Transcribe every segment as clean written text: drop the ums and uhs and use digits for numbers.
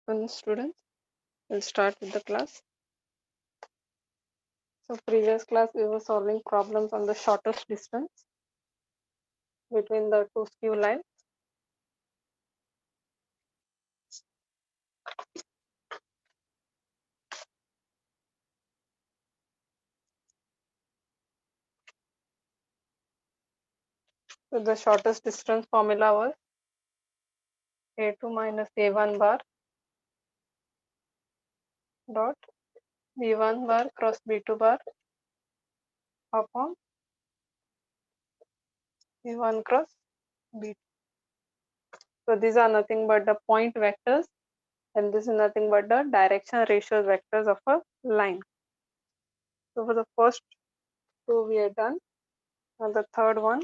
afternoon, students. We'll start with the class. So previous class we were solving problems on the shortest distance between the two skew lines. So the shortest distance formula was a2 minus a1 bar dot b1 bar cross b2 bar upon b1 cross b2. So these are nothing but the point vectors, and this is nothing but the direction ratios vectors of a line. So for the first two we are done, and the third one.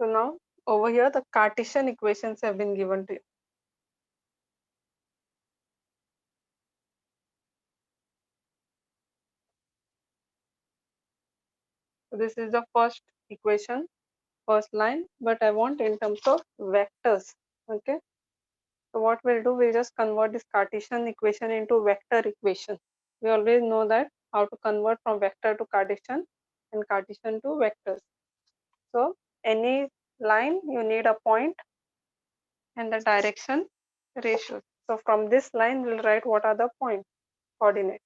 So now over here the Cartesian equations have been given to you. So this is the first equation, first line, but I want in terms of vectors. Okay. So what we'll do, we'll just convert this Cartesian equation into vector equation. We always know that how to convert from vector to Cartesian and Cartesian to vectors. So any line you need a point and the direction ratio. So from this line we'll write what are the point coordinates.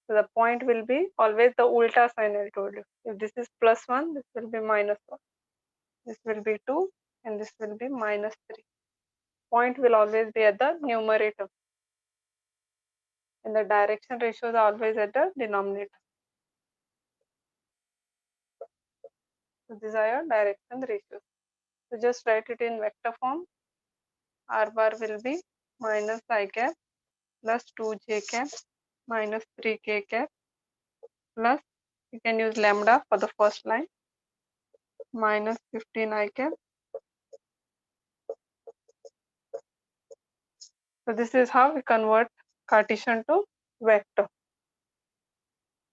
So the point will be always the ulta sign I told you. If this is +1, this will be -1. This will be 2 and this will be -3. Point will always be at the numerator and the direction ratios are always at the denominator. So these are your direction ratios. So just write it in vector form. R bar will be minus I cap plus 2j cap minus 3k cap plus, you can use lambda for the first line, minus 15 I cap. So this is how we convert Cartesian to vector.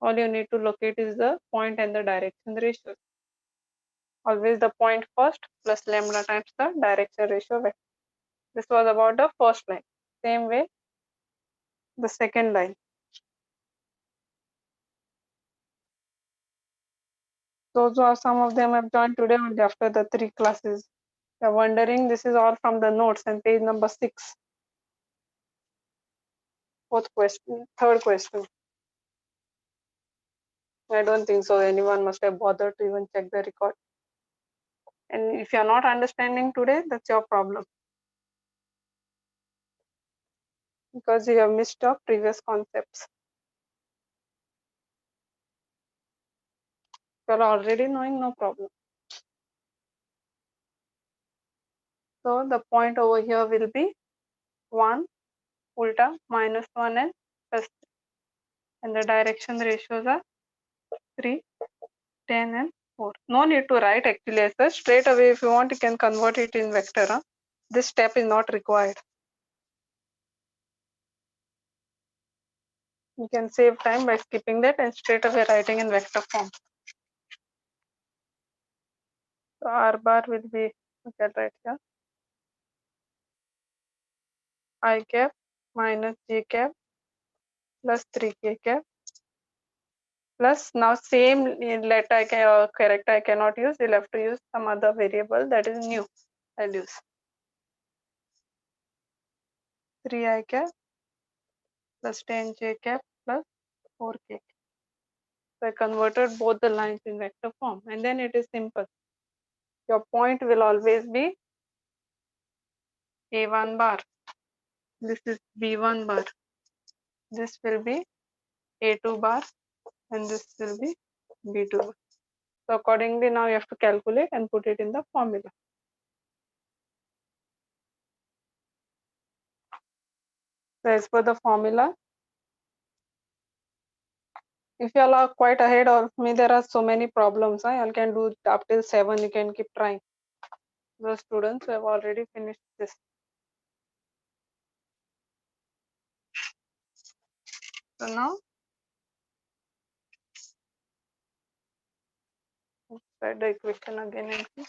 All you need to locate is the point and the direction ratio. Always the point first plus lambda times the direction ratio vector. This was about the first line. Same way, the second line. Those are some of them have joined today only after the 3 classes. You're wondering, this is all from the notes and page number 6. Fourth question, third question. I don't think so. Anyone must have bothered to even check the record. And if you're not understanding today, that's your problem. Because you have missed your previous concepts. You're already knowing, no problem. So the point over here will be 1, ulta, -1 and +3. And the direction ratios are 3, 10 and 4. No need to write actually as such. Straight away if you want you can convert it in vector. Huh? This step is not required. You can save time by skipping that and straight away writing in vector form. So R bar will be, okay, right here, I cap minus J cap plus 3k cap plus, now same letter I can character I cannot use. You'll have to use some other variable that is new. I'll use 3i cap plus 10j cap plus 4k. So I converted both the lines in vector form, and then it is simple. Your point will always be a1 bar. This is b1 bar. This will be a2 bar, and this will be b2 bar. So accordingly, now you have to calculate and put it in the formula. So as per the formula, if you all are quite ahead of me, there are so many problems. You all can do up till 7. You can keep trying. The students who have already finished this. So now Let's write the equation again and see.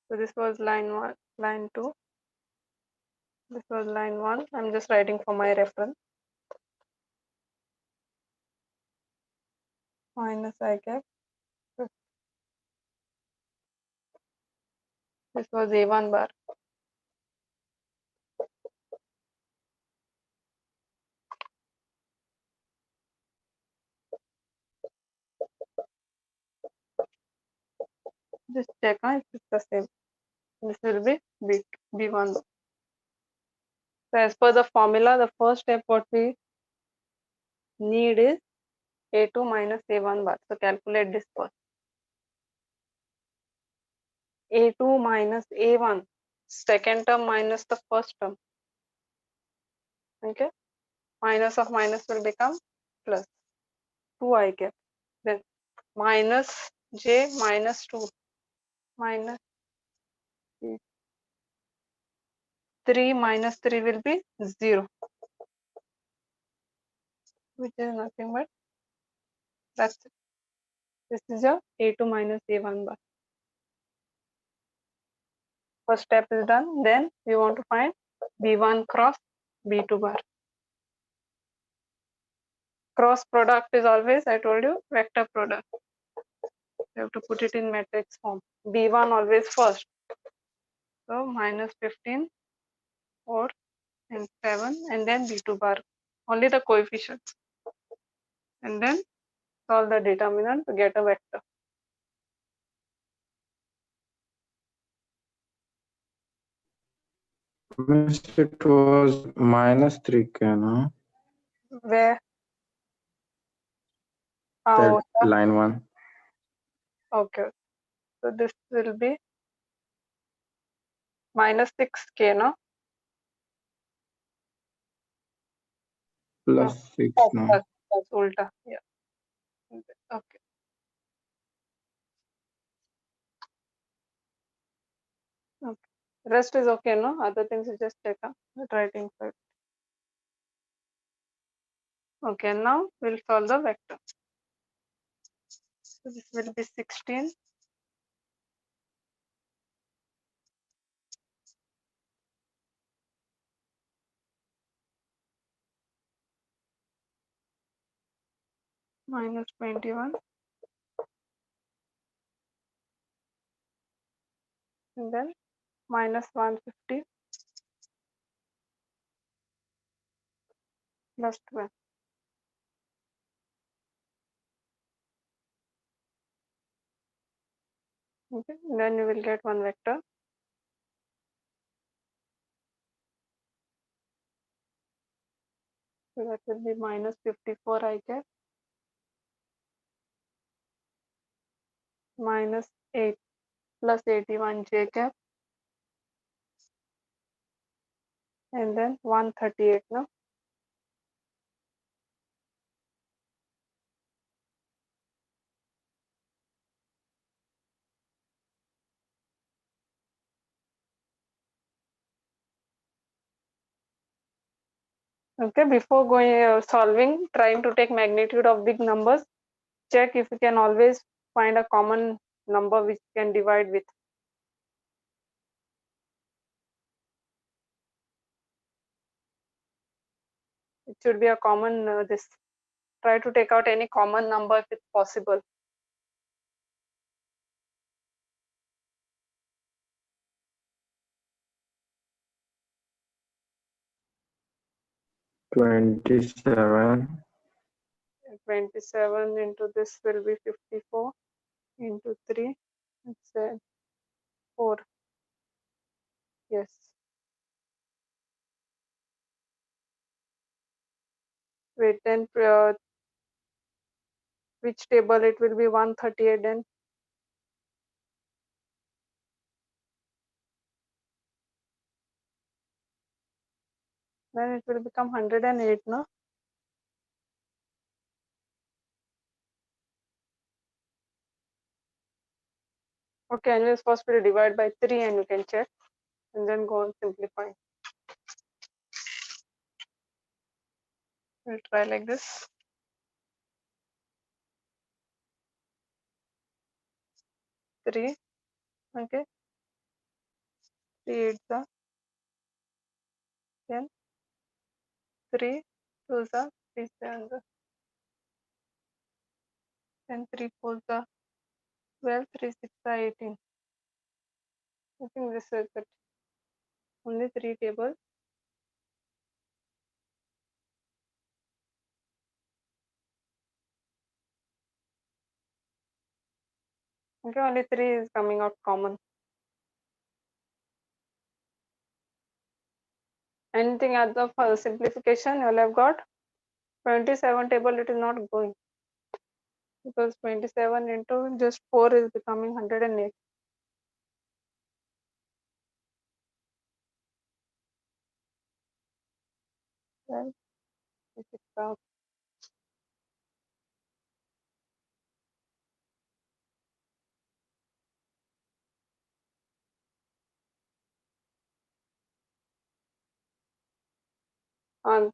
So this was line 1, line 2. This was line 1. I'm just writing for my reference. Minus I cap. This was A1 bar. Just check if it's the same. This will be B1. So as per the formula, the first step what we need is A2 minus A1 bar. So calculate this first. A2 minus A1. Second term minus the first term. Okay. Minus of minus will become plus 2I cap. Then minus J minus 2 minus 3 minus 3 will be 0, which is nothing but that's it. This is your A2 minus A1 bar. First step is done. Then we want to find B1 cross B2 bar. Cross product is always, I told you, vector product. You have to put it in matrix form. B1 always first. So minus 15, 4 and 7, and then B2 bar. Only the coefficients. And then solve the determinant to get a vector. Miss, it was minus 3K, no? Where? That line 1. Okay. So this will be minus 6K, no? No. Plus 6, no? Plus ulta. Yeah. Okay. Okay. Rest is okay, no? Other things you just check out. Writing side. Okay, now we'll solve the vector. So this will be 16 minus 21 and then minus 150 plus 12. Okay, then you will get one vector. So that will be minus 54 I cap minus 8 plus 81 j cap and then 138, no? Okay, before going solving, trying to take magnitude of big numbers, check if you can always find a common number which you can divide with. It should be a common this. Try to take out any common number if it's possible. $27. 27 into this will be 54 into 3. It's 4. Yes. Wait, then which table it will be 138 then? Then it will become 108, no? Okay, anyways, first we'll divide by 3 and you can check and then go on simplifying. We'll try like this. 3. Okay, 3 8 the 10, 3 2 the 3 7 the 10, 3 4 the 12, 3 6 the 18. I think this is it. Only 3 tables. Okay, only 3 is coming out common. Anything other for simplification you will have got 27 table, it is not going because 27 into just 4 is becoming 108. Well, this is on.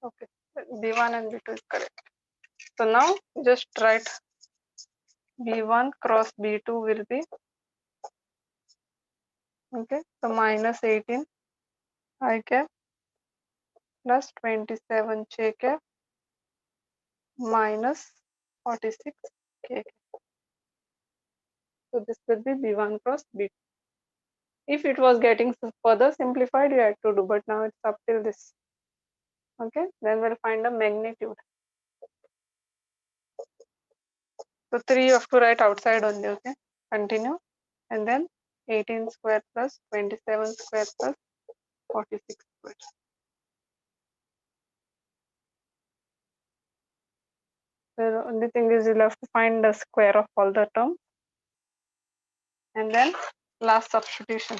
Okay, B1 and B2 is correct. So now just write B1 cross B2 will be, okay, so minus 18 I cap plus 27 J cap minus 46 K cap. So this will be B1 cross B2. If it was getting further simplified, you had to do, but now it's up till this. Okay, then we'll find the magnitude. So 3 you have to write outside only. Okay, continue. And then 18 square plus 27 square plus 46 square. The only thing is you'll have to find the square of all the terms. And then last substitution.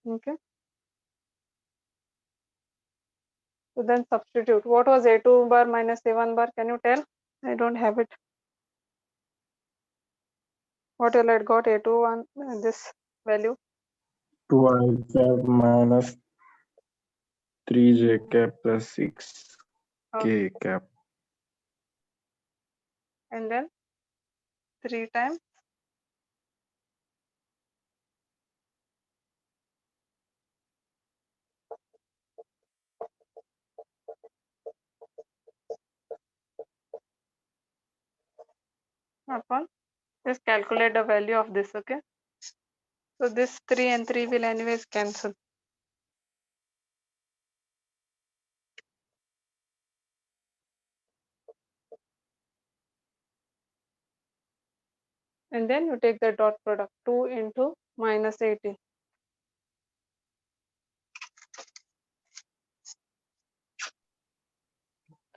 Okay. So then substitute. What was A2 bar minus A1 bar? Can you tell? I don't have it. What will I got A2 one this value? 2I cap minus 3J cap plus 6K cap. And then 3 times upon. Just calculate the value of this. Okay. So this 3 and 3 will anyways cancel. And then you take the dot product 2 into minus 18.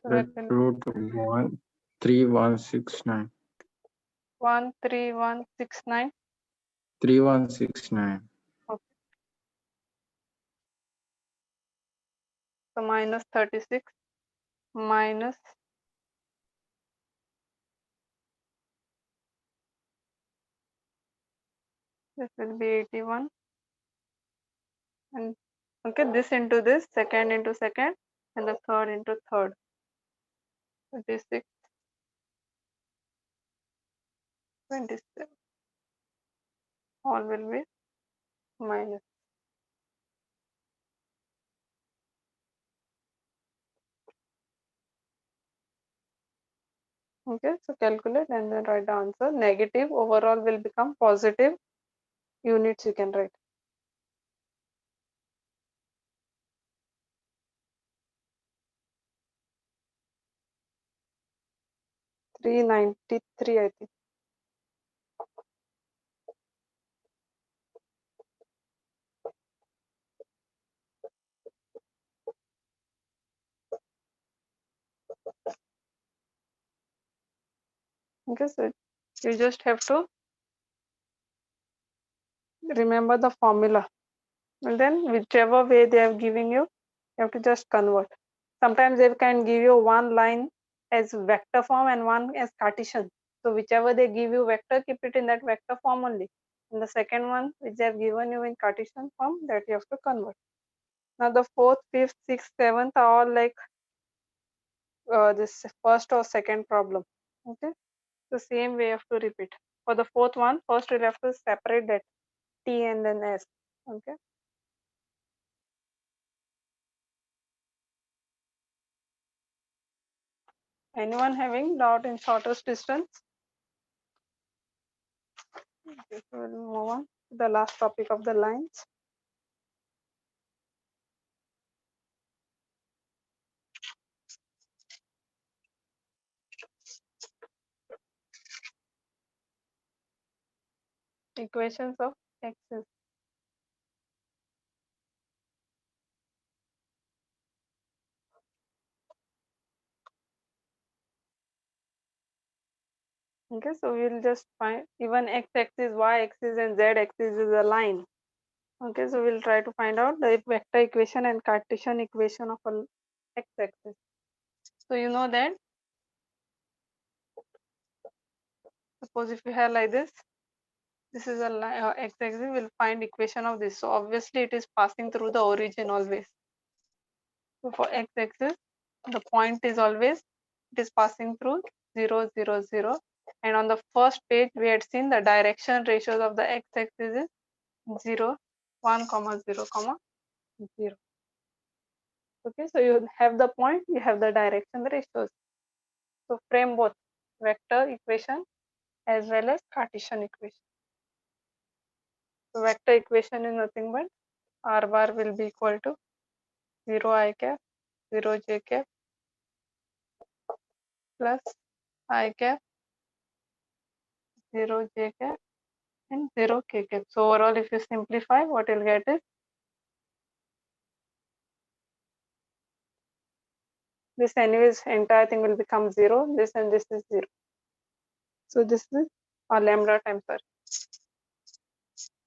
So that The will root 13169. 13169. 3169. Okay. So minus 36 minus this will be 81. And okay, this into this, second into second, and the third into third. 36, 27. All will be minus. Okay, so calculate and then write the answer. Negative overall will become positive units you can write. 393, I think. Okay, so you just have to remember the formula. And then whichever way they are giving you, you have to just convert. sometimes they can give you one line as vector form and one as Cartesian. So whichever they give you vector, keep it in that vector form only. And the second one which they have given you in Cartesian form, that you have to convert. Now the fourth, fifth, sixth, seventh are all like this first or second problem. Okay, the same way you have to repeat. For the fourth one, first we'll have to separate that T and then S. Okay. Anyone having doubt in shortest distance? Okay, so we'll move on to the last topic of the lines. Equations of axis. Okay, so we'll just find even x-axis, y-axis, and z-axis is a line. Okay, so we'll try to find out the vector equation and Cartesian equation of a x-axis. So you know that, suppose if you have like this is a line, x-axis, we'll find equation of this. So obviously it is passing through the origin always. So for x-axis, the point is always, it is passing through 0, 0, 0. And on the first page, we had seen the direction ratios of the x-axis is 0, 1, comma 0, comma 0. Okay, so you have the point, you have the direction ratios. So frame both vector equation as well as Cartesian equation. So vector equation is nothing but r bar will be equal to 0 I cap, 0 j cap plus I cap, 0 j cap and 0 k cap. So overall, if you simplify, what you'll get is this, anyways, entire thing will become 0, this and this is 0. So this is lambda times, sorry,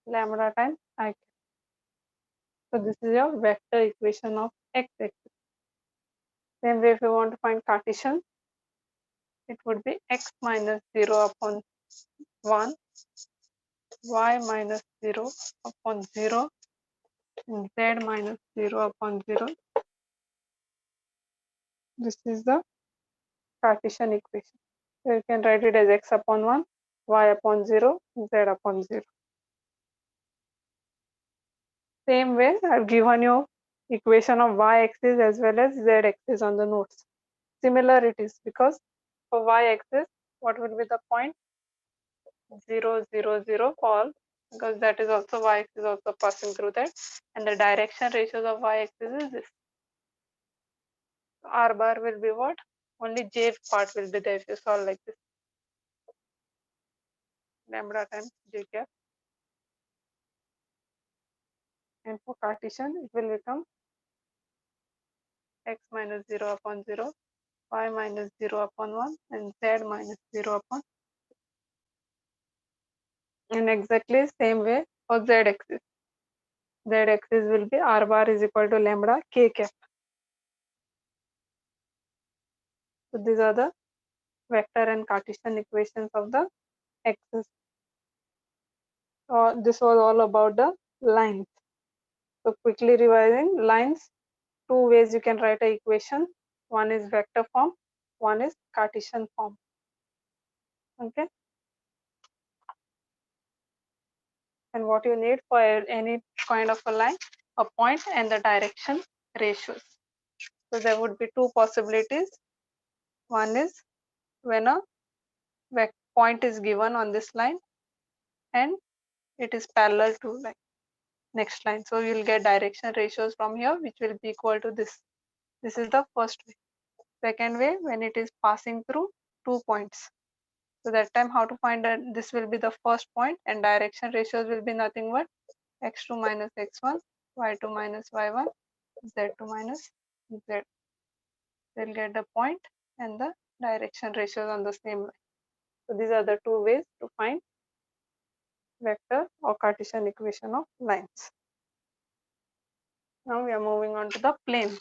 lambda times I cap. So this is your vector equation of x-axis. Same way, if you want to find Cartesian, it would be x minus 0 upon 1, y minus 0 upon 0, and z minus 0 upon 0. This is the Cartesian equation. So you can write it as x upon 1, y upon 0, z upon 0. Same way, I've given you equation of y-axis as well as z-axis on the notes. Similar it is, because for y-axis, what will be the point? 0, 0, 0 all, because that is also y-axis also passing through that, and the direction ratios of y-axis is this. R bar will be what? Only j part will be there if you solve like this. Lambda times j cap. And for Cartesian, it will become x minus 0 upon 0, y minus 0 upon 1, and z minus 0 upon. In exactly same way for z-axis. Z-axis will be r bar is equal to lambda k cap. So these are the vector and Cartesian equations of the axis. This was all about the lines. So quickly revising lines, two ways you can write an equation. One is vector form, one is Cartesian form. Okay. And what you need for any kind of a line, a point and the direction ratios. So there would be two possibilities. One is when a point is given on this line and it is parallel to like next line. So you'll get direction ratios from here, which will be equal to this. This is the first way. Second way, when it is passing through 2 points. So that time how to find that this will be the first point and direction ratios will be nothing but x2 minus x1, y2 minus y1, z2 minus z. They'll get the point and the direction ratios on the same line. So these are the two ways to find vector or Cartesian equation of lines. Now we are moving on to the planes.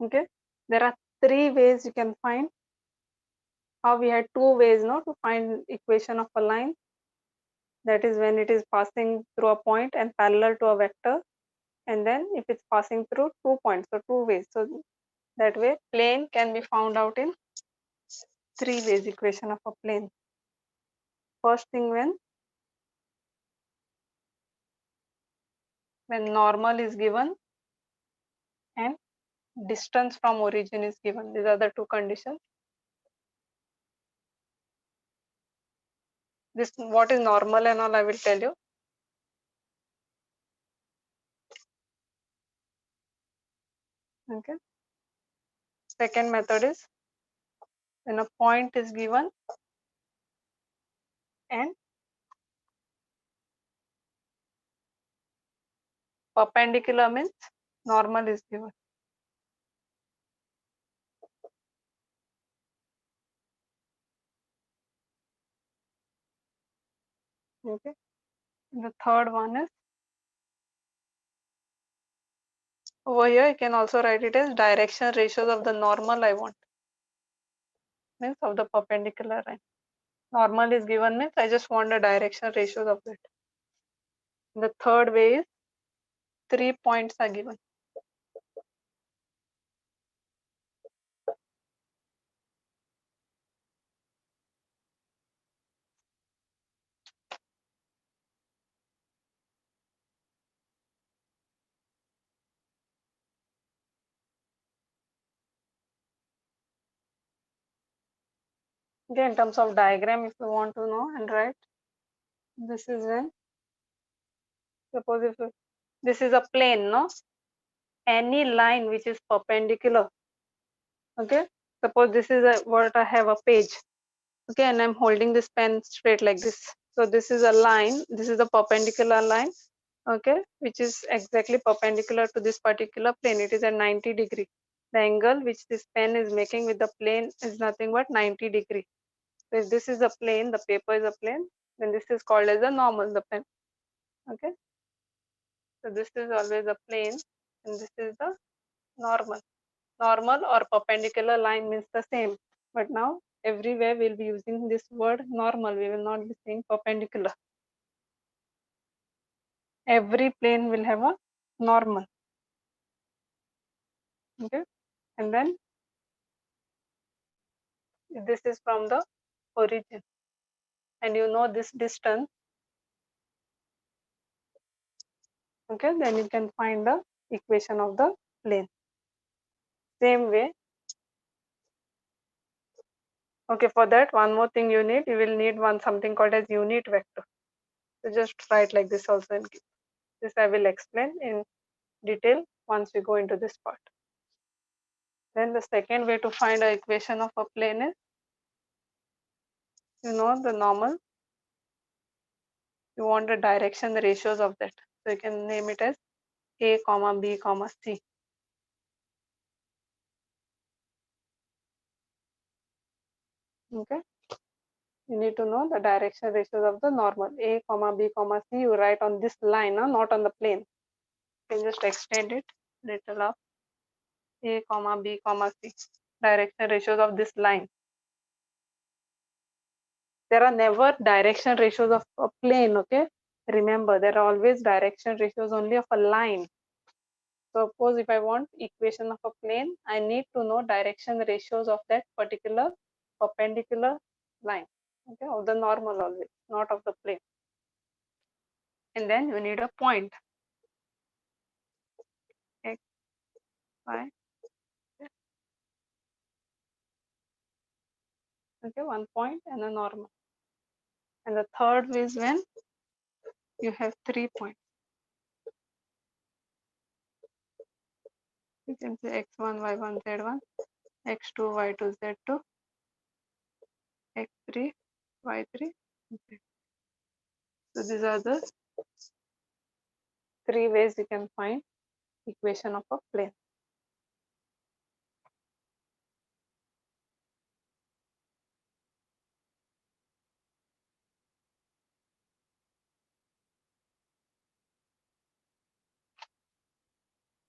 Okay, there are three ways you can find. How we had two ways, no, to find equation of a line. That is when it is passing through a point and parallel to a vector, and then if it's passing through 2 points, so two ways. So that way plane can be found out in three ways, equation of a plane. First thing, when normal is given and distance from origin is given. These are the two conditions. This what is normal and all I will tell you. Okay. Second method is when a point is given and perpendicular means normal is given. Okay. And the third one is over here. You can also write it as direction ratios of the normal I want, means of the perpendicular line. Normal is given means I just want the direction ratios of it. The third way is 3 points are given. Okay, in terms of diagram, if you want to know and write, this is when, suppose if this is a plane, no, any line which is perpendicular. Okay, suppose this is a what I have a page. Okay, and I'm holding this pen straight like this. So this is a line, this is a perpendicular line. Okay, which is exactly perpendicular to this particular plane. It is at 90 degree. The angle which this pen is making with the plane is nothing but 90 degree. So if this is a plane, the paper is a plane, then this is called as a normal, the pen. Okay, so this is always a plane and this is the normal. Normal or perpendicular line means the same, but now everywhere we'll be using this word normal. We will not be saying perpendicular. Every plane will have a normal. Okay, and then this is from the origin, and you know this distance. Okay, then you can find the equation of the plane. Same way. Okay, for that one more thing you need. You will need one something called as unit vector. So just write like this also. And this I will explain in detail once we go into this part. Then the second way to find an equation of a plane is, you know, the normal. You want the direction, the ratios of that. So you can name it as A, comma B, comma C. Okay. You need to know the direction ratios of the normal. A, comma B, comma C. You write on this line, not on the plane. You can just extend it little up. A, comma B, comma C. Direction ratios of this line. There are never direction ratios of a plane. Okay. Remember, there are always direction ratios only of a line. Suppose if I want equation of a plane, I need to know direction ratios of that particular perpendicular line. Okay, of the normal always, not of the plane. And then you need a point. X, Y, Z. Okay, 1 point and a normal. And the third is when you have 3 points. You can say x1, y1, z1, x2, y2, z2, x3, y3. Okay. So these are the three ways you can find equation of a plane.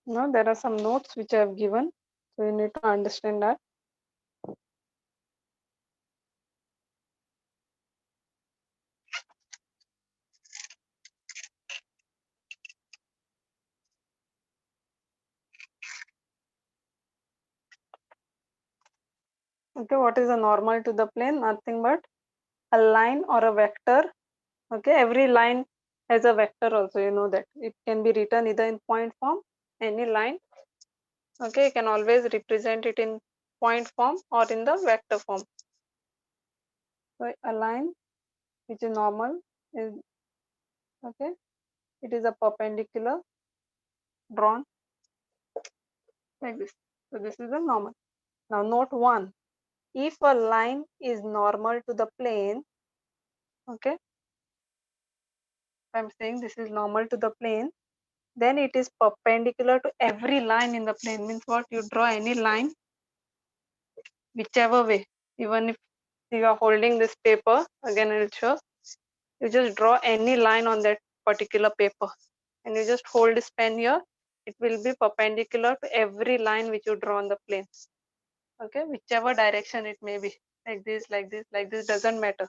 Now there are some notes which I have given. So you need to understand that. Okay, what is a normal to the plane? Nothing but a line or a vector. Okay, every line has a vector also, you know that. It can be written either in point form, any line. Okay, you can always represent it in point form or in the vector form. So a line which is normal is, okay, it is a perpendicular drawn like this. So this is a normal. Now note 1. If a line is normal to the plane, okay, I'm saying this is normal to the plane, then it is perpendicular to every line in the plane. Means what? You draw any line, whichever way. Even if you are holding this paper, again I will show, you just draw any line on that particular paper. And you just hold this pen here, it will be perpendicular to every line which you draw on the plane. Okay, whichever direction it may be. Like this, like this, like this, doesn't matter.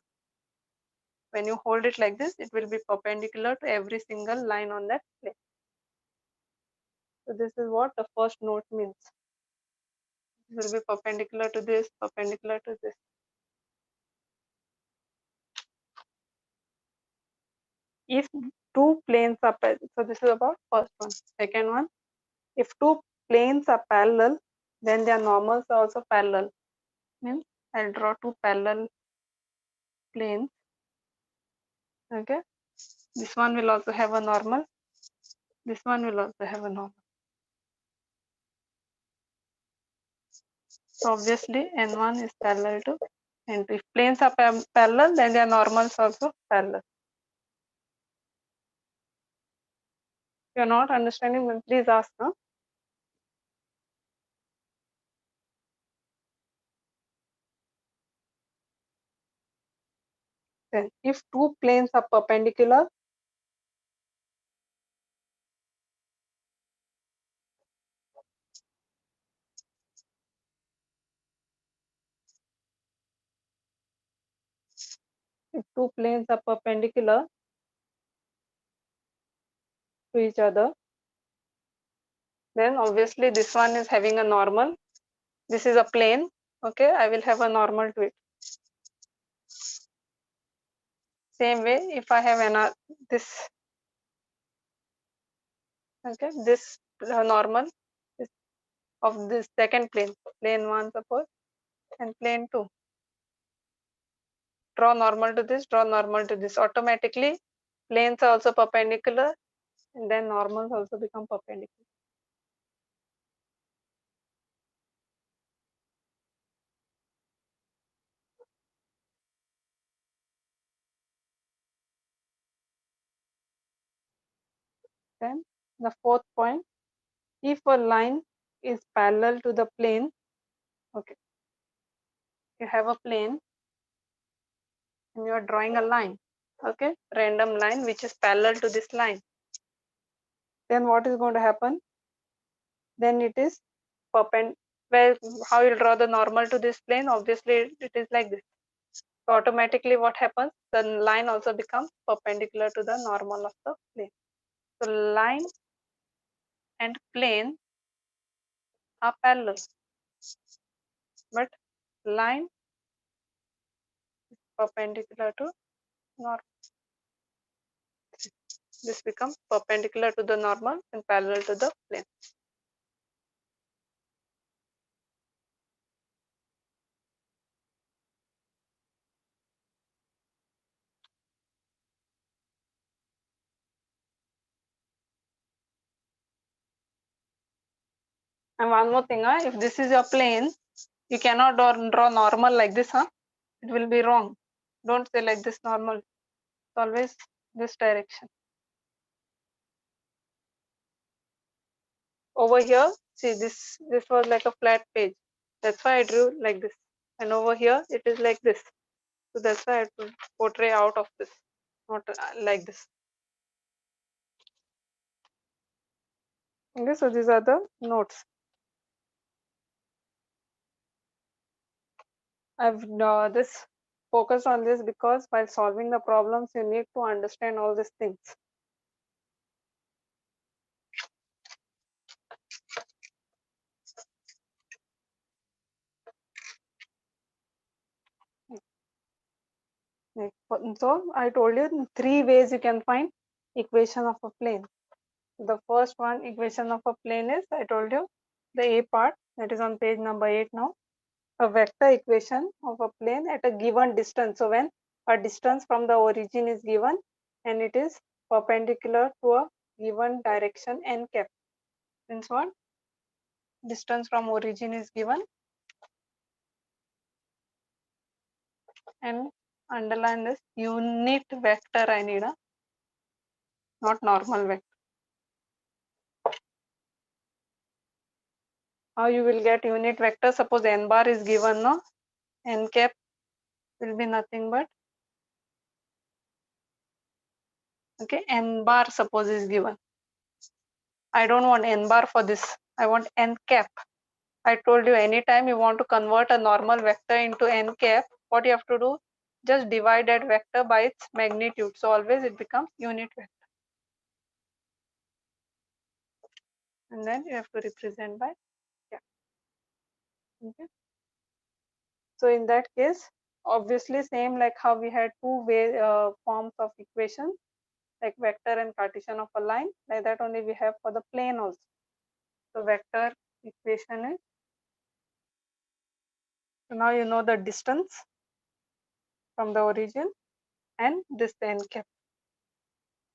When you hold it like this, it will be perpendicular to every single line on that plane. So this is what the first note means. It will be perpendicular to this, perpendicular to this. If two planes are parallel, so this is about first one. Second one, if two planes are parallel, then their normals are also parallel. Means I'll draw two parallel planes. Okay, this one will also have a normal. This one will also have a normal. So obviously N1 is parallel to N2. If planes are parallel, then their normals also parallel. If you're not understanding, then please ask. Huh? Then if two planes are perpendicular, if two planes are perpendicular to each other, then obviously this one is having a normal. This is a plane. Okay, I will have a normal to it. Same way, if I have another this, okay, this normal is of this second plane, plane 1 suppose, and plane 2. Draw normal to this, draw normal to this. Automatically, planes are also perpendicular, and then normals also become perpendicular. Then the fourth point, if a line is parallel to the plane, okay, you have a plane and you are drawing a line, okay, random line which is parallel to this line. Then what is going to happen? Then it is perpendicular. Well, how you'll draw the normal to this plane? Obviously, it is like this. So automatically, what happens? The line also becomes perpendicular to the normal of the plane. So line and plane are parallel, but line perpendicular to normal. This becomes perpendicular to the normal and parallel to the plane. And one more thing, if this is your plane, you cannot draw normal like this, it will be wrong. Don't say like this normal. It's always this direction. Over here, see this was like a flat page. That's why I drew like this. And over here, it is like this. So that's why I had to portray out of this, not like this. Okay, so these are the notes. I've this focused on this because while solving the problems, you need to understand all these things. So I told you 3 ways you can find equation of a plane. The first one equation of a plane is, I told you, the A part, that is on page number 8 now. A vector equation of a plane at a given distance. So when a distance from the origin is given and it is perpendicular to a given direction n cap. Means what? Distance from origin is given and underline this unit vector I need, not normal vector. How you will get unit vector? Suppose n bar is given, no? N cap will be nothing but, okay, n bar suppose is given. I don't want n bar for this. I want n cap. I told you anytime you want to convert a normal vector into n cap, what you have to do? Just divide that vector by its magnitude. So always it becomes unit vector. And then you have to represent by cap. Okay. So in that case, obviously same like how we had two forms of equation, like vector and Cartesian of a line, like that only we have for the plane also. So vector equation is, so now you know the distance from the origin and this n cap.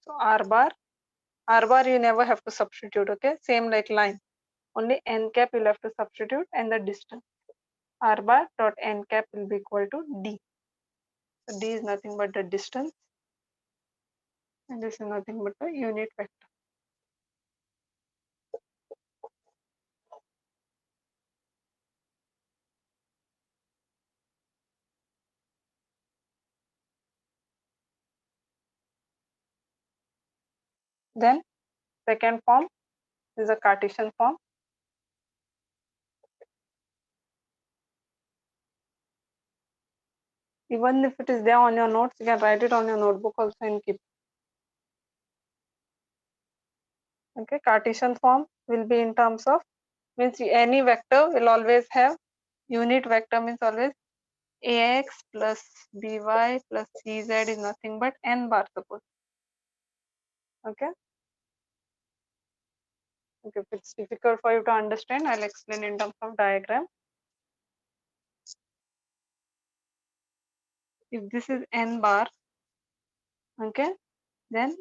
So r bar you never have to substitute, okay? Same like line. Only n cap you'll have to substitute and the distance. R bar dot n cap will be equal to d. So d is nothing but the distance and this is nothing but the unit vector. Then second form is a Cartesian form. Even if it is there on your notes, you can write it on your notebook also and keep. Okay, Cartesian form will be in terms of, means any vector will always have unit vector, means always ax plus by plus cz is nothing but n bar suppose. Okay. Okay, if it's difficult for you to understand, I'll explain in terms of diagram. If this is n bar, okay, then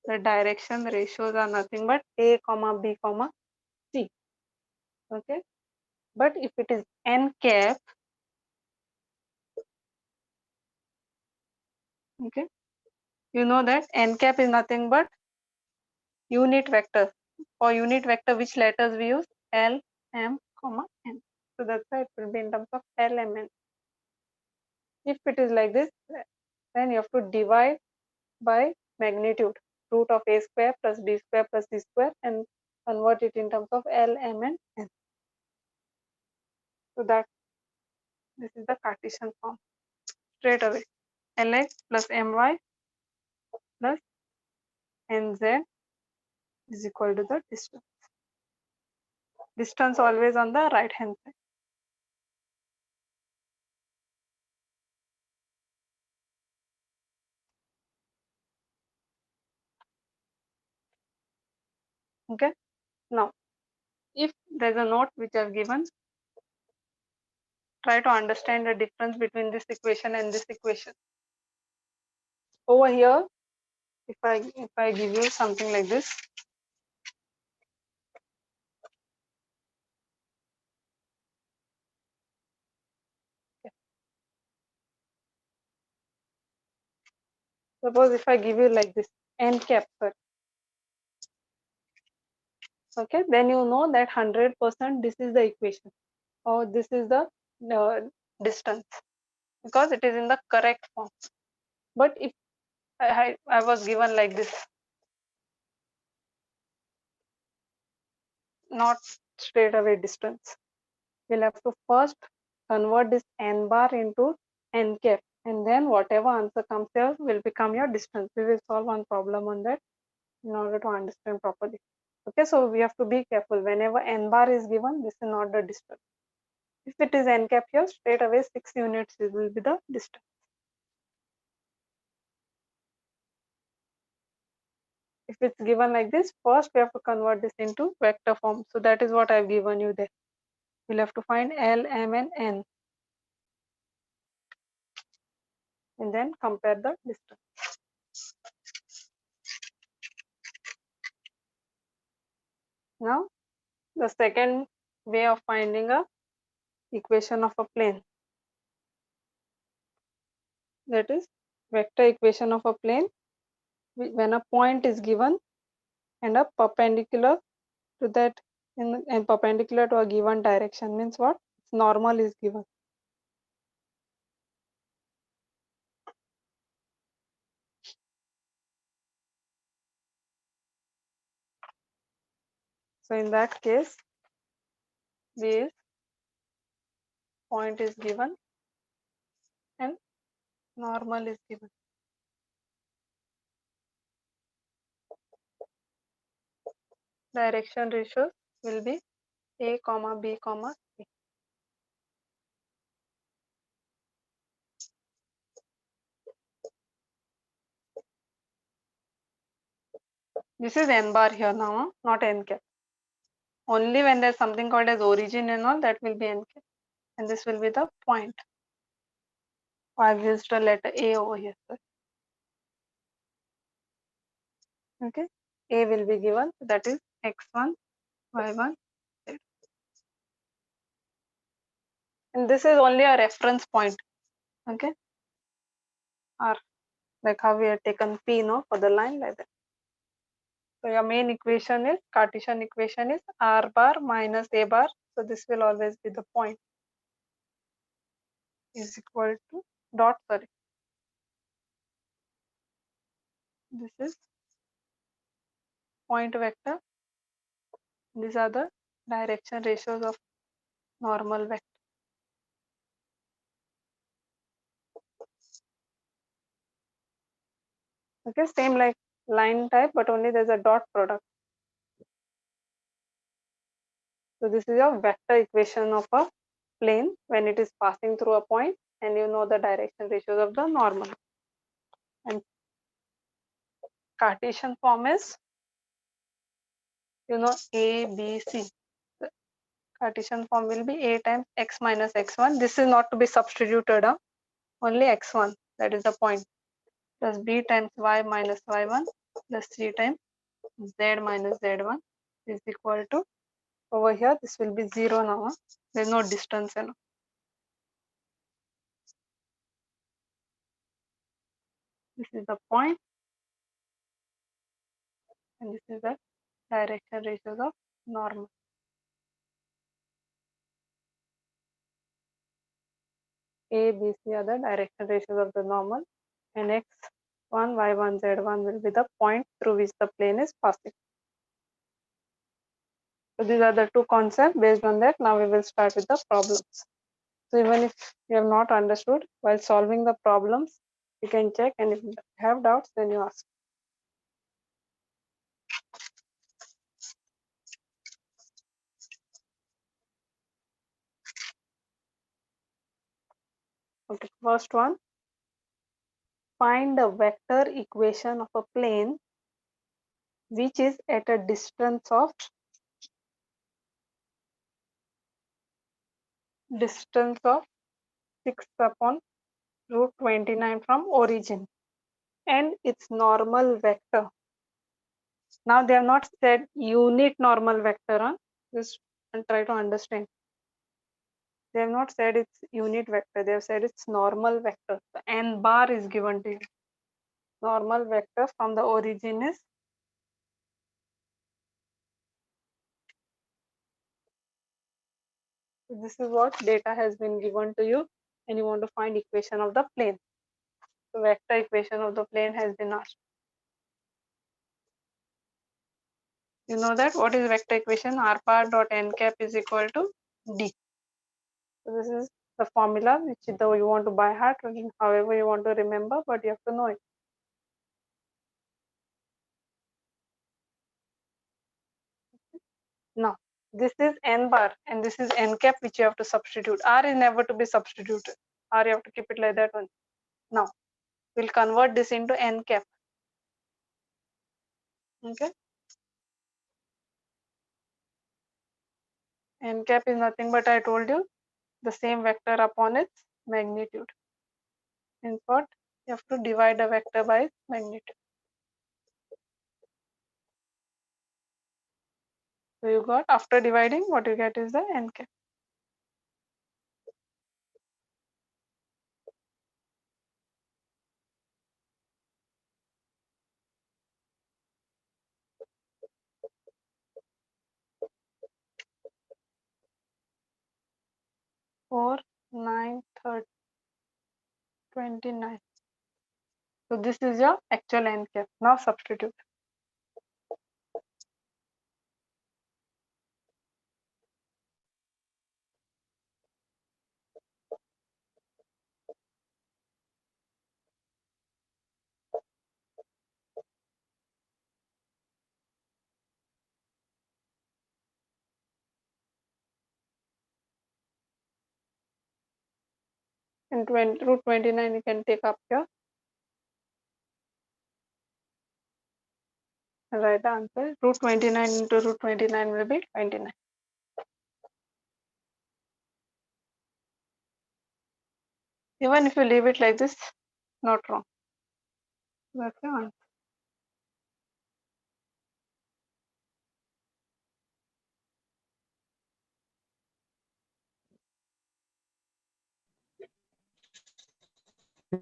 the direction ratios are nothing but a comma b comma c. Okay, but if it is n cap, okay, you know that n cap is nothing but unit vector. For unit vector, which letters we use? L, M, comma n. So that's why it will be in terms of L, M, N. If it is like this, then you have to divide by magnitude, root of a square plus b square plus c square, and convert it in terms of L, M, and N. So that this is the Cartesian form. Straight away, Lx plus My plus Nz is equal to the distance. Distance always on the right hand side. Okay. Now, if there's a note which I've given, try to understand the difference between this equation and this equation. Over here, if I give you something like this, suppose if I give you like this n cap, okay, then you know that 100% this is the equation or this is the distance because it is in the correct form. But if I was given like this, not straight away distance, we'll have to first convert this n bar into n cap, and then whatever answer comes here will become your distance. We will solve one problem on that in order to understand properly. Okay, so we have to be careful. Whenever n bar is given, this is not the distance. If it is n cap here, straight away 6 units will be the distance. If it's given like this, first we have to convert this into vector form. So that is what I've given you there. We'll have to find L, M, and N, and then compare the distance. Now, the second way of finding a equation of a plane, that is vector equation of a plane when a point is given and a perpendicular to that and perpendicular to a given direction, means what? Normal is given. So in that case, this point is given and normal is given. Direction ratios will be A, B, C. This is n bar here now, not n cap. Only when there's something called as origin and all, that will be n cap. And this will be the point. I've used the letter A over here. Okay. A will be given, that is x1, y1, z. And this is only a reference point. Okay. R, like how we have taken P, no, for the line, like that. So your main equation is, Cartesian equation is R bar minus A bar. So this will always be the point is equal to dot, sorry. This is point vector. These are the direction ratios of normal vector. Okay, same like line type, but only there's a dot product. So this is your vector equation of a plane when it is passing through a point, and you know the direction ratios of the normal. And Cartesian form is, you know, A, B, C. The Cartesian form will be A times x minus x1. This is not to be substituted, only x1, that is the point, plus B times y minus y1 plus C times z minus z1 is equal to, over here this will be 0 now. There's no distance, you know. This is the point, and this is the direction ratios of normal. A, B, C are the direction ratios of the normal, and x1, y1, z1 will be the point through which the plane is passing. So these are the two concepts. Based on that, now we will start with the problems. So even if you have not understood, while solving the problems, you can check, and if you have doubts, then you ask. Okay, first one. Find the vector equation of a plane which is at a distance of 6 upon root 29 from origin, and its normal vector. Now they have not said unit normal vector, huh? Just try to understand. They have not said it's unit vector, they have said it's normal vector. The n bar is given to you. Normal vector from the origin is so this is what data has been given to you, and you want to find equation of the plane. So vector equation of the plane has been asked. You know that what is vector equation? R bar dot n cap is equal to D. So this is the formula, which though you want to by heart, however you want to remember, but you have to know it. Now, this is n bar and this is n cap, which you have to substitute. R is never to be substituted. R you have to keep it like that one. Now, we'll convert this into n cap. Okay. N cap is nothing but, I told you, the same vector upon its magnitude. In short, you have to divide a vector by its magnitude. So you got, after dividing, what you get is the n cap. Four, 9, 30, 29. So this is your actual n cap. Now substitute. And root 29 you can take up here. Right answer. Root 29 into root 29 will be 29. Even if you leave it like this, not wrong. That's your answer.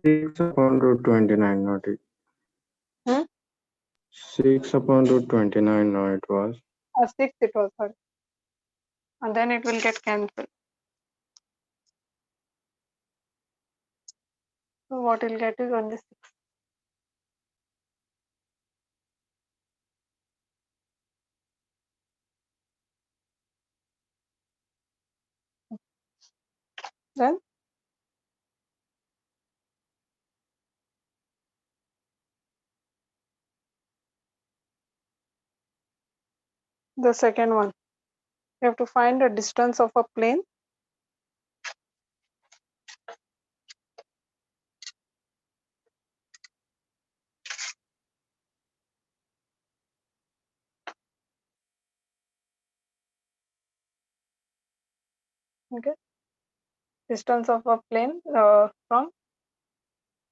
Six upon root 29, not it. Hmm? 6 upon root 29, no, it was. 6 it was, sorry. And then it will get cancelled. So what you'll get is only 6. Then the second one, you have to find the distance of a plane. Okay, distance of a plane from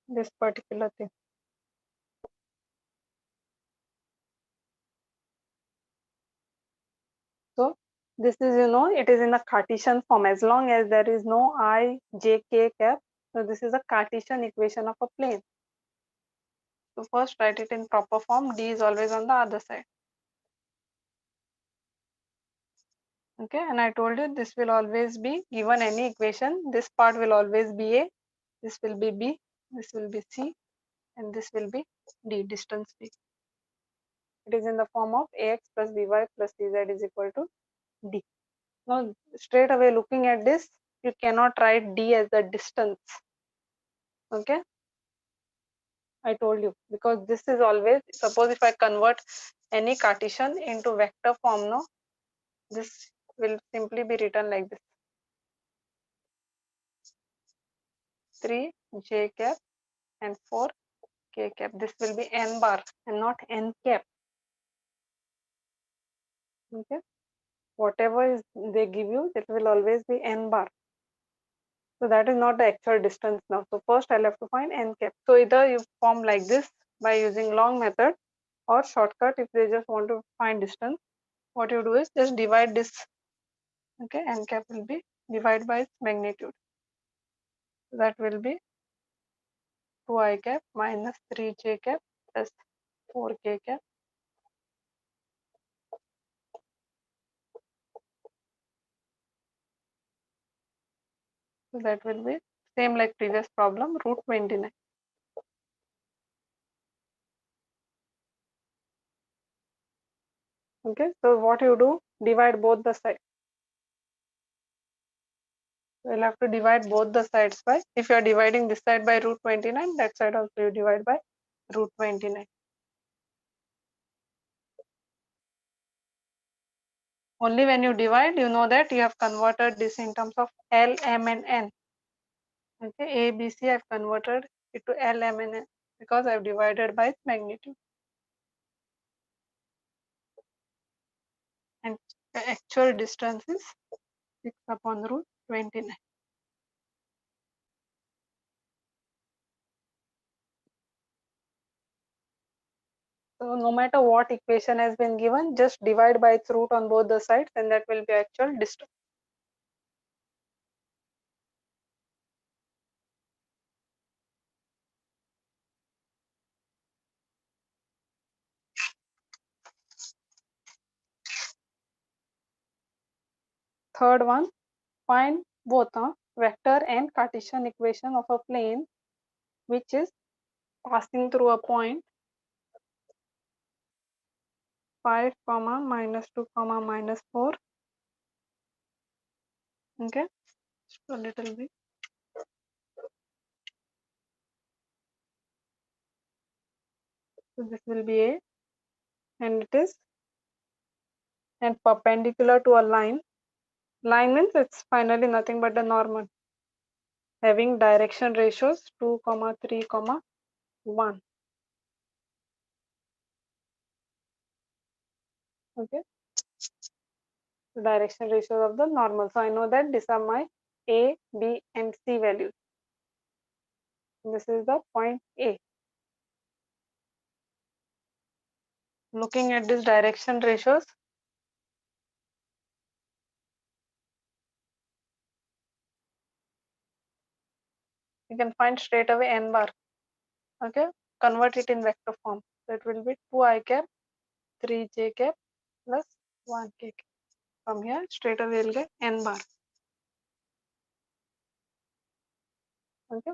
this particular thing. So this is, it is in the Cartesian form. As long as there is no I, j, k cap, so this is a Cartesian equation of a plane. So first write it in proper form. D is always on the other side. Okay, and I told you this will always be, given any equation, this part will always be A, this will be B, this will be C, and this will be D, distance D. It is in the form of ax plus by plus cz is equal to D. Now straight away looking at this, you cannot write D as the distance. Okay, I told you, because this is always, suppose if I convert any Cartesian into vector form, no, this will simply be written like this: 3 j cap and 4 k cap. This will be n bar and not n cap. Okay, whatever is they give you, it will always be n bar. So that is not the actual distance now. So first I'll have to find n cap. So either you form like this by using long method, or shortcut if they just want to find distance. What you do is just divide this. Okay, n cap will be divided by its magnitude. So that will be 2i cap minus 3j cap plus 4k cap. So that will be same like previous problem, root 29. Okay, so what you do, divide both the sides. We'll have to divide both the sides by, if you are dividing this side by root 29, that side also you divide by root 29. Only when you divide, you know that you have converted this in terms of L, M and N. Okay, A, B, C, I've converted it to L, M and N because I've divided by its magnitude. And the actual distance is 6 upon root 29. So no matter what equation has been given, just divide by its root on both the sides and that will be actual distance. Third one, find both vector and Cartesian equation of a plane which is passing through a point 5, -2, -4. Okay, so a little bit. So this will be A, and it is and perpendicular to a line. Line means it's finally nothing but the normal, having direction ratios 2, 3, 1. Okay, the direction ratios of the normal. So I know that these are my A, B, and C values. This is the point A. Looking at these direction ratios, you can find straight away n bar. Okay, convert it in vector form. So it will be 2i cap, 3j cap plus 1k cap. From here, straight away we'll get n bar. Okay.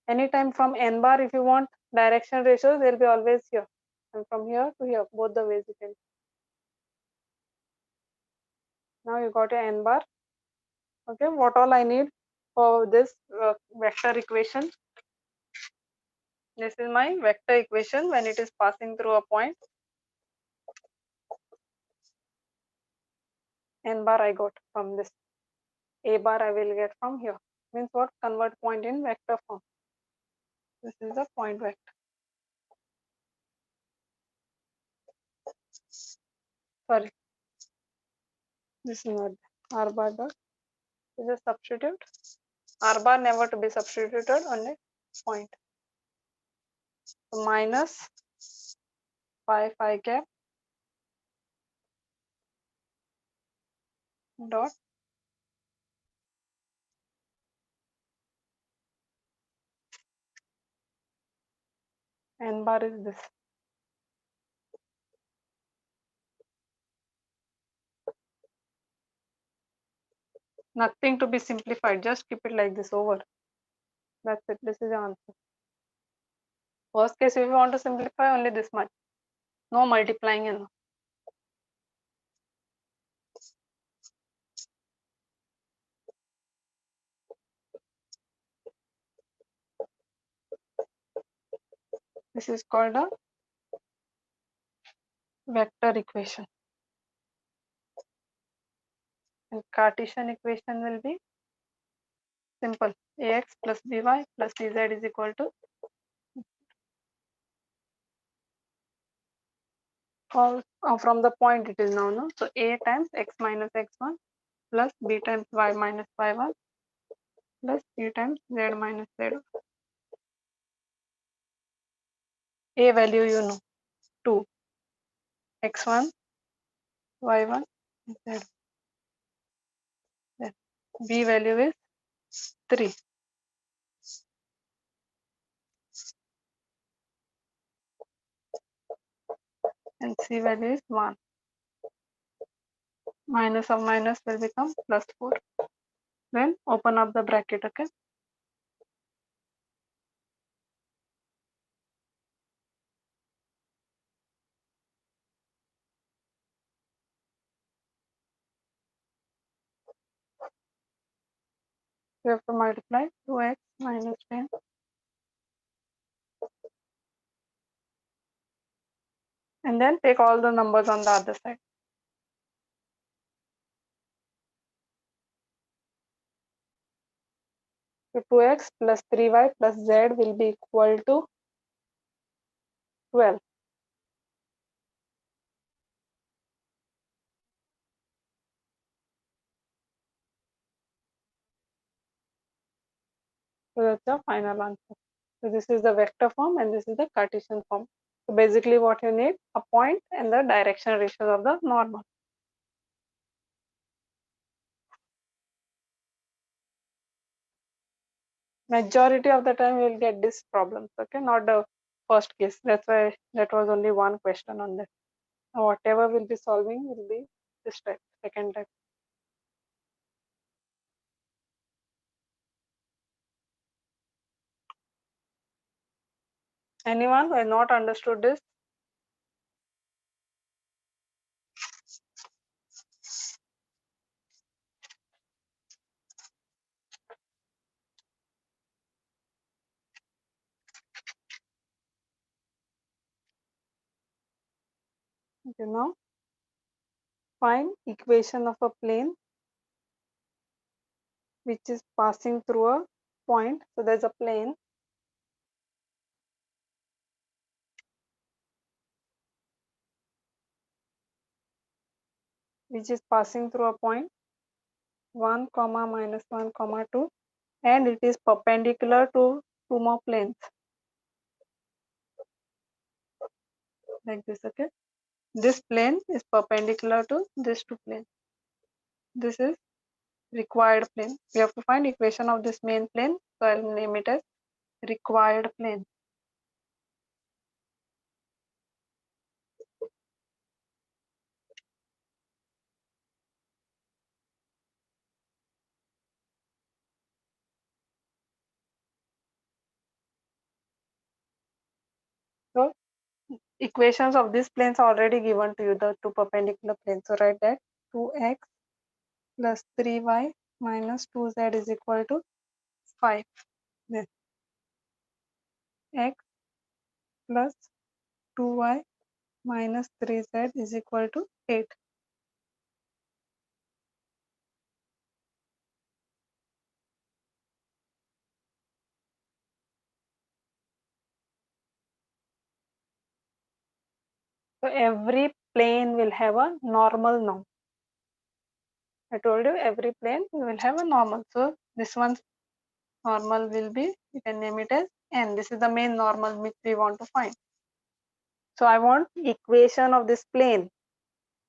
Anytime from n bar, if you want direction ratios, they'll be always here. And from here to here, both the ways you can. Now you got your n bar. Okay, what all I need for this vector equation? This is my vector equation when it is passing through a point. N bar I got from this. A bar I will get from here. Means what? Convert point in vector form. This is the point vector. Sorry, this is not r bar dot. Just substitute. R bar never to be substituted on a point. So minus 5 phi cap dot n bar is this. Nothing to be simplified. Just keep it like this over. That's it. This is the answer. Worst case, if you want to simplify, only this much. No multiplying and this is called a vector equation. And Cartesian equation will be simple. Ax plus by plus dz is equal to all from the point it is now, no? So a times x minus x1 plus b times y minus y1 plus c times z minus z. A value you know 2, x1, y1, z. Then b value is 3. And c value is 1. Minus of minus will become plus 4. Then open up the bracket, okay? We have to multiply 2x minus 10. And then take all the numbers on the other side. So 2x plus 3y plus z will be equal to 12. So that's the final answer. So this is the vector form and this is the Cartesian form. So basically what you need, a point and the direction ratios of the normal. Majority of the time you will get this problems, okay, not the first case. That's why that was only one question on that. Now whatever will be solving will be this type, second type. Anyone who has not understood this? Okay, now find equation of a plane which is passing through a point. So there's a plane which is passing through a point 1 comma minus 1 comma 2 and it is perpendicular to two more planes like this. Okay, this plane is perpendicular to this two planes. This is required plane. We have to find equation of this main plane, so I'll name it as required plane. So equations of these planes are already given to you, the two perpendicular planes. So write that 2x plus 3y minus 2z is equal to 5. Then x plus 2y minus 3z is equal to 8. So every plane will have a normal now. I told you every plane will have a normal. So this one's normal will be, you can name it as n. This is the main normal which we want to find. So I want equation of this plane.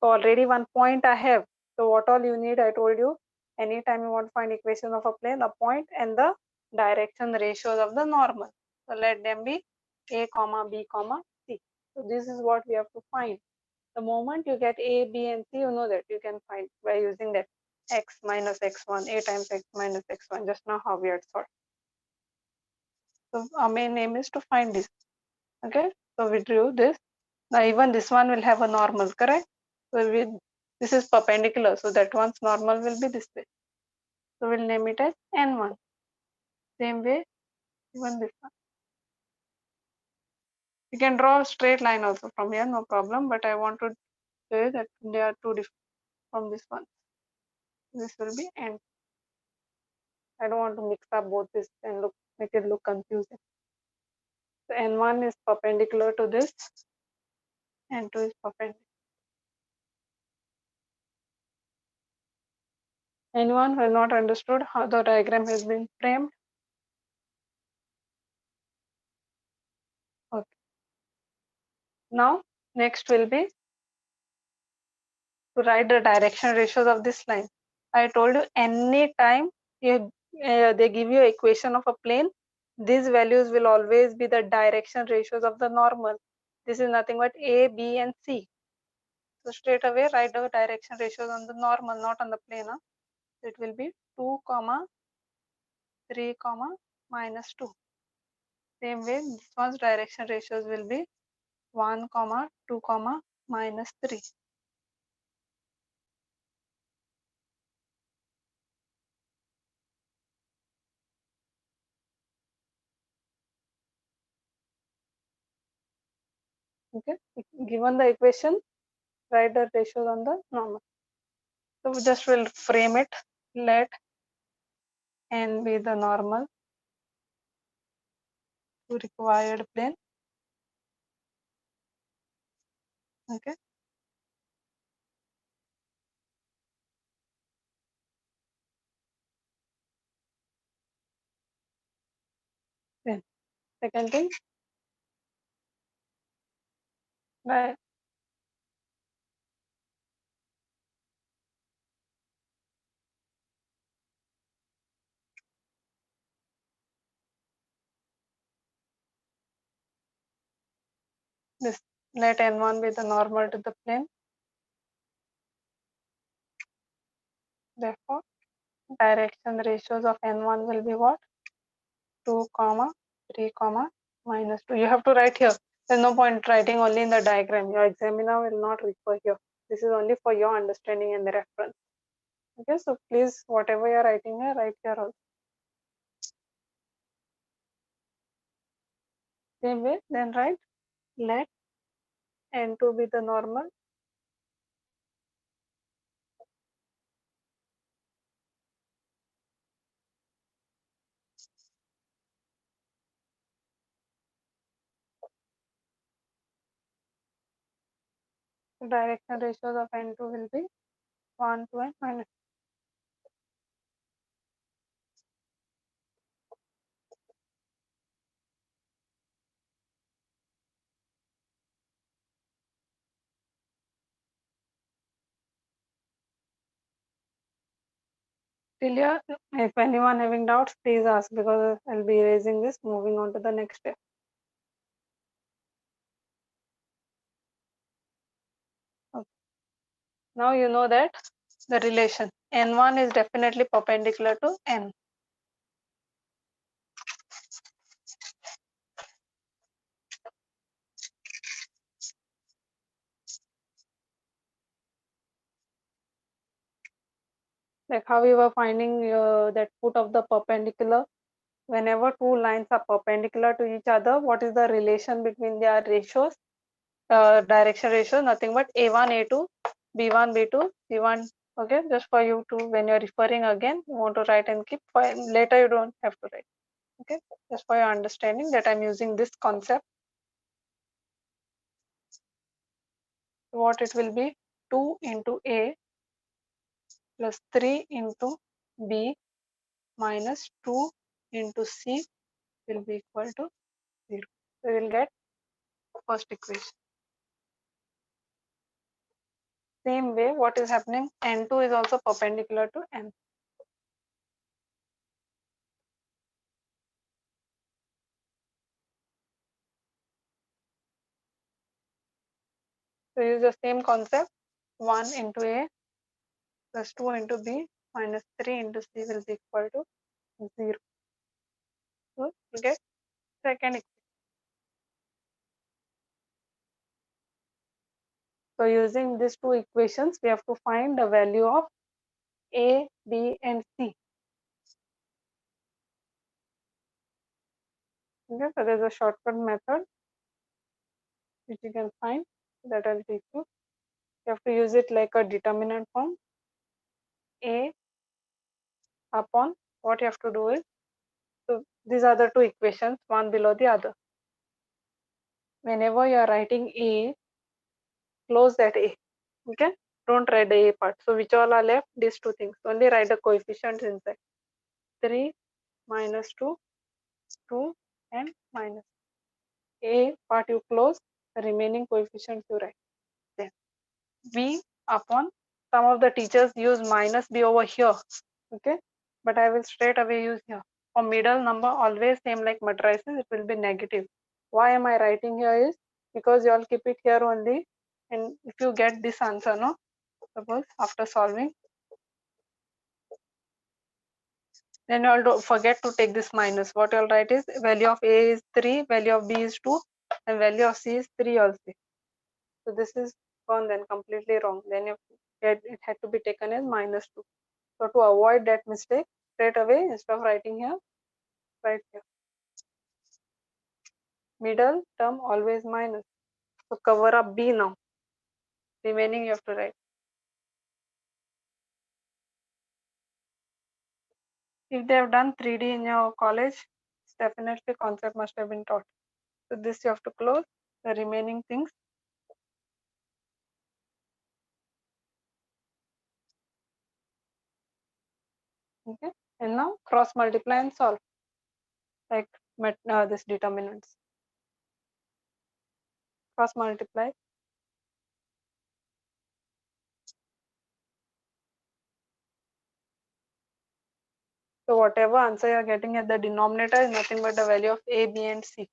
So already one point I have. So what all you need, I told you, anytime you want to find equation of a plane, a point and the direction ratios of the normal. So let them be a comma b comma c. So this is what we have to find. The moment you get a, b and c, you know that you can find by using that x minus x1, a times x minus x1, just now how we had solved. So our main aim is to find this. Okay, so we drew this. Now even this one will have a normal, correct? So this is perpendicular, so that one's normal will be this way. So we'll name it as n1. Same way, even this one. You can draw a straight line also from here, no problem. But I want to say that they are two different from this one. This will be n. I don't want to mix up both this and make it look confusing. So n1 is perpendicular to this, n2 is perpendicular. Anyone who has not understood how the diagram has been framed? Okay. Now, next will be to write the direction ratios of this line. I told you any time they give you equation of a plane, these values will always be the direction ratios of the normal. This is nothing but a, b and c. So straight away write the direction ratios on the normal, not on the plane. Huh? It will be 2 comma 3 comma minus 2. Same way this one's direction ratios will be 1 comma 2 comma minus 3. Okay, given the equation, write the ratios on the normal. So we just will frame it. Let n be the normal to required plane. Okay. Then second thing, right, this let n1 be the normal to the plane. Therefore, direction ratios of n1 will be what? 2, comma 3, comma minus 2. You have to write here. There's no point writing only in the diagram. Your examiner will not refer here. This is only for your understanding and the reference. Okay, so please, whatever you're writing here, write here also. Same way, then write let n2 be the normal. Direction ratios of n2 will be 1, 2, and minus. Till here, if anyone having doubts, please ask because I'll be erasing this, moving on to the next step. Okay. Now you know that the relation n1 is definitely perpendicular to n. Like how we were finding that foot of the perpendicular. Whenever two lines are perpendicular to each other, what is the relation between their ratios? Direction ratio, nothing but a1, a2, b1, b2, c1. Okay, just for you to, when you're referring again, you want to write and keep. Later you don't have to write. Okay, just for your understanding that I'm using this concept. What it will be, 2 into a plus 3 into b minus 2 into c will be equal to 0. So we will get first equation. Same way, what is happening? N2 is also perpendicular to n. So use the same concept. 1 into a plus 2 into b minus 3 into c will be equal to 0. So you get second equation. So using these two equations, we have to find the value of a, b, and c. Okay, so there's a shortcut method which you can find that I'll teach you. You have to use it like a determinant form. A upon, what you have to do is, so these are the two equations, one below the other. Whenever you are writing a, close that a. Okay, don't write the a part. So which all are left? These two things. Only write the coefficients inside. 3 minus 2, 2 and minus. A part you close, the remaining coefficients you write. Then b upon, some of the teachers use minus b over here. Okay, but I will straight away use here. For middle number, always same like matrices, it will be negative. Why am I writing here is because you all keep it here only, and if you get this answer, no, suppose after solving, then you all don't forget to take this minus. What you all write is value of a is 3, value of b is 2, and value of c is 3 also. So this is gone then completely wrong. Then it had to be taken as minus 2. So to avoid that mistake, straight away instead of writing here, write here. Middle term always minus. So cover up B now. Remaining you have to write. If they have done 3D in your college, it's definitely concept must have been taught. So this you have to close. The remaining things. Okay. And now cross multiply and solve. Like this determinants. Cross multiply. So whatever answer you are getting at the denominator is nothing but the value of A, B and C.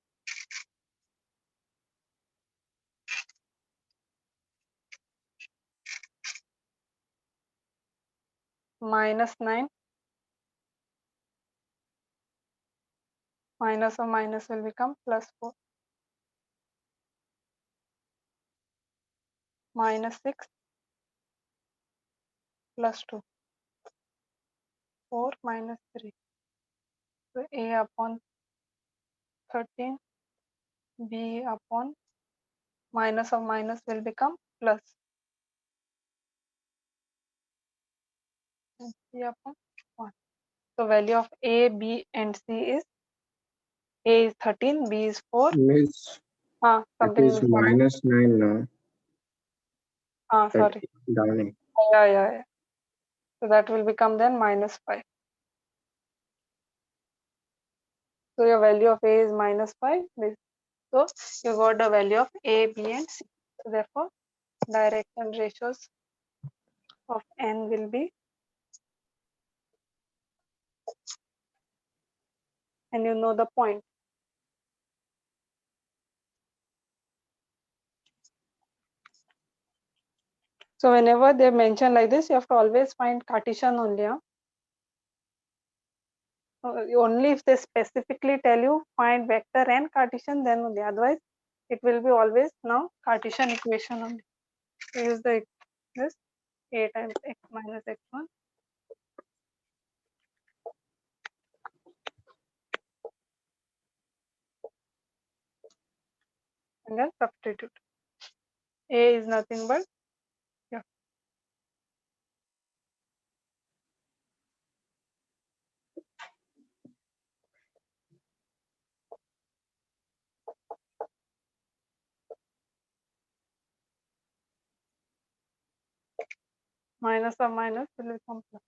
Minus 9. Minus of minus will become plus 4. Minus 6 plus 2. 4 minus 3. So A upon 13. B upon minus of minus will become plus. And C upon 1. So value of A, B and C is A is 13, B is 4. Miss, it Something is will come up. -9 now. That Sorry. downing. Yeah. So that will become then minus 5. So your value of A is minus 5. So you got the value of A, B and C. So therefore direction ratios of N will be, and you know the point. So whenever they mention like this, you have to always find Cartesian only. Only if they specifically tell you find vector and Cartesian, then only. Otherwise, it will be always now Cartesian equation only. So use this A times x minus x1 and then substitute. A is nothing but minus or minus will become plus.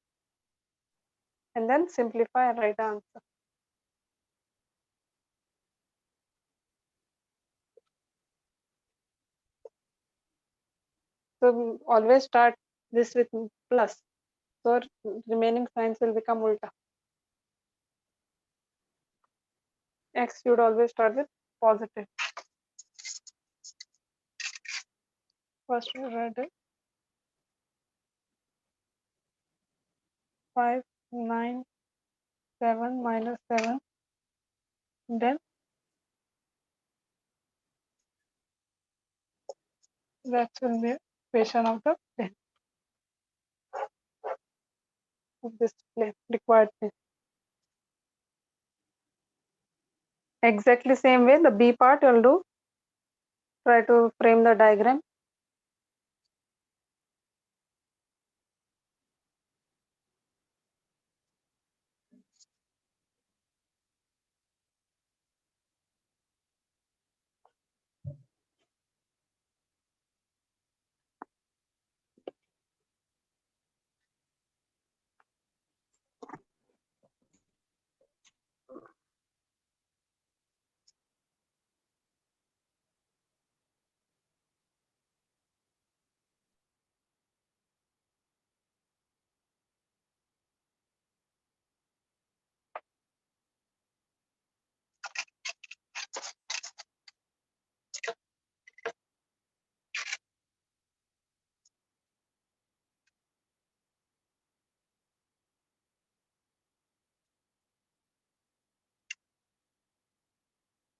And then simplify and write the answer. So always start this with plus. So remaining signs will become ulta. X should always start with positive. First we write it 5, 9, 7 minus 7. Then that will be equation of the plane, of this plane, required plane. Exactly same way the B part you'll do. Try to frame the diagram.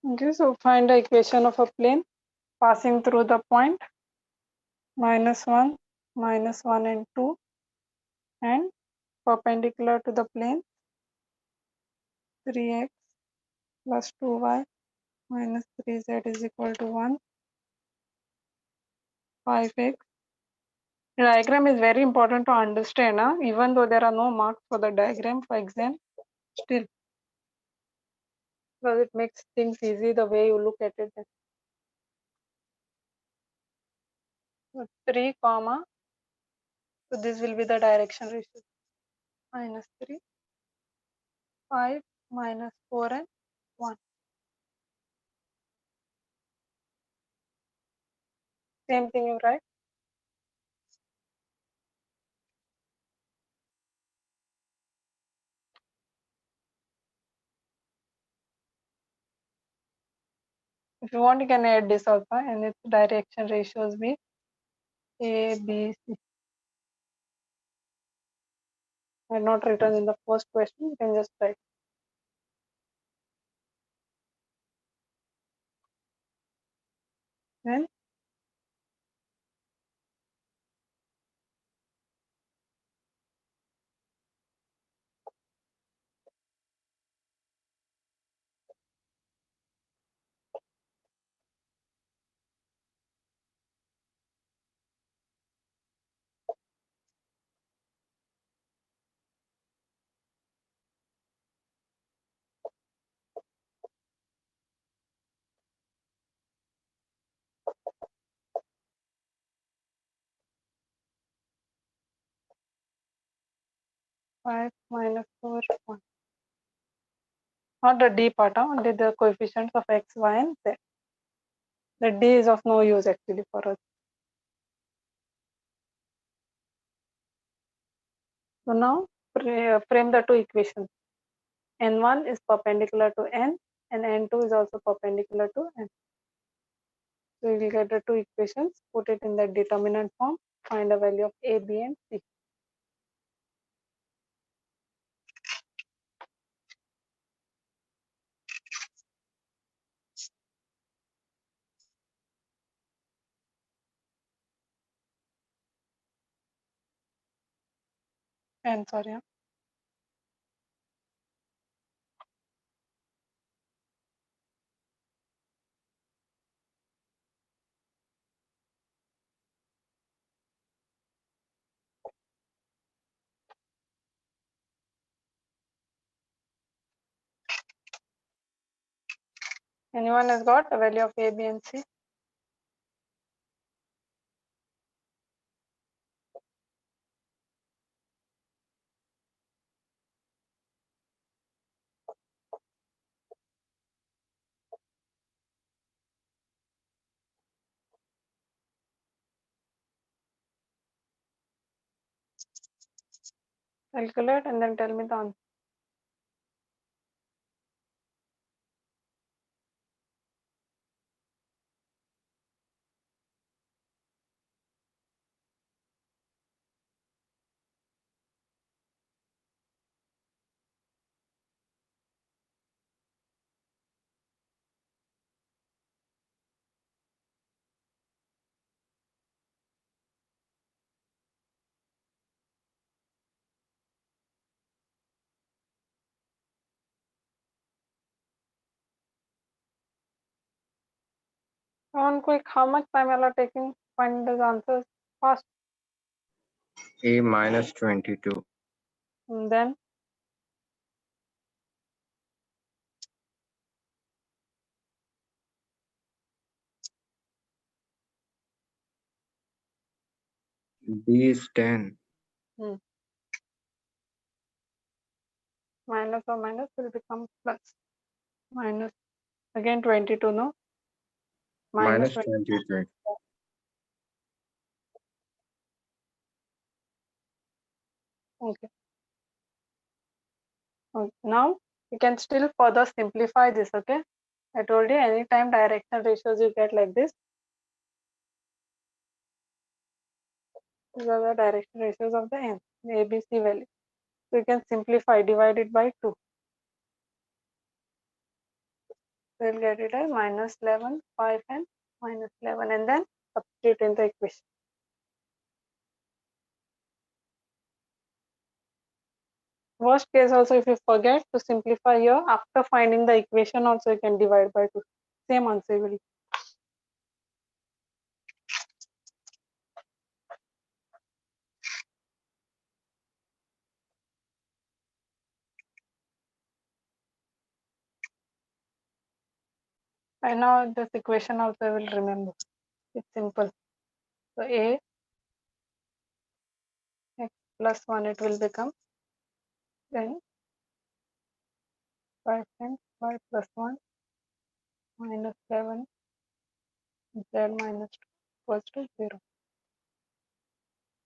Okay, so find the equation of a plane passing through the point -1, -1 and 2 and perpendicular to the plane 3x plus 2y minus 3z is equal to 1 5x. The diagram is very important to understand, even though there are no marks for the diagram for exam, still, because it makes things easy the way you look at it. So 3 comma, so this will be the direction ratio, minus 3, 5, minus 4 and 1. Same thing you write. If you want, you can add this also, and its direction ratios be A, B, C. I not written in the first question, you can just write. Then 5 minus 4, 1. Not the D part, only the coefficients of x, y, and z. The D is of no use actually for us. So now frame the two equations. N1 is perpendicular to N, and N2 is also perpendicular to N. So we will get the two equations, put it in the determinant form, find a value of A, B, and C. N, sorry. Anyone has got a value of A, B, and C? Calculate and then tell me the answer. On quick, how much time you are taking to find the answers fast? A minus 22. And then B is 10. hmm, minus or minus will become plus. Minus again 22, no? Minus Minus 20. 23. Okay. Okay. Now you can still further simplify this. Okay. I told you anytime direction ratios you get like this. These are the direction ratios of the n, the ABC value. So you can simplify, divide it by 2. So you'll get it as minus 11, 5 and minus 11, and then substitute in the equation. Worst case also, if you forget to simplify here, after finding the equation also you can divide by 2. Same answer will. I know this equation also I will remember. It's simple. So a x plus 1 it will become, then 5 times y plus 1 minus 7 z minus 2 equals to 0.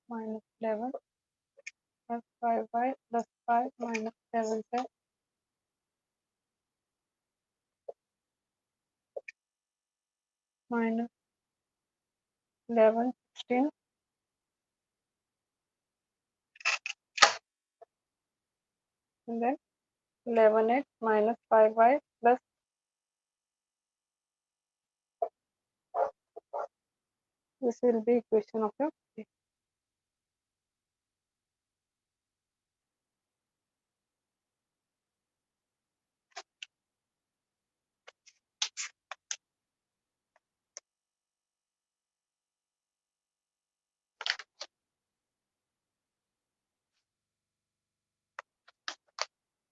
Minus 11 plus 5y plus 5 minus 7z minus 11 16, and then 11x minus 5y plus, this will be equation of your a.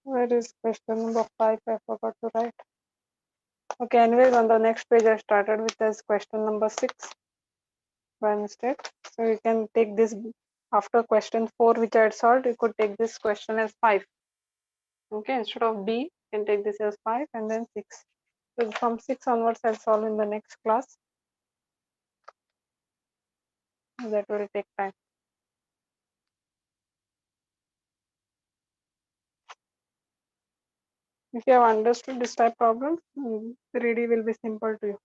Where is question number 5? I forgot to write. Okay, anyways, on the next page I started with this question number 6 by mistake. So you can take this after question 4 which I had solved, you could take this question as 5. Okay, instead of B, you can take this as 5 and then 6. So from 6 onwards I'll solve in the next class. That will take time. If you have understood this type problem, 3D will be simple to you.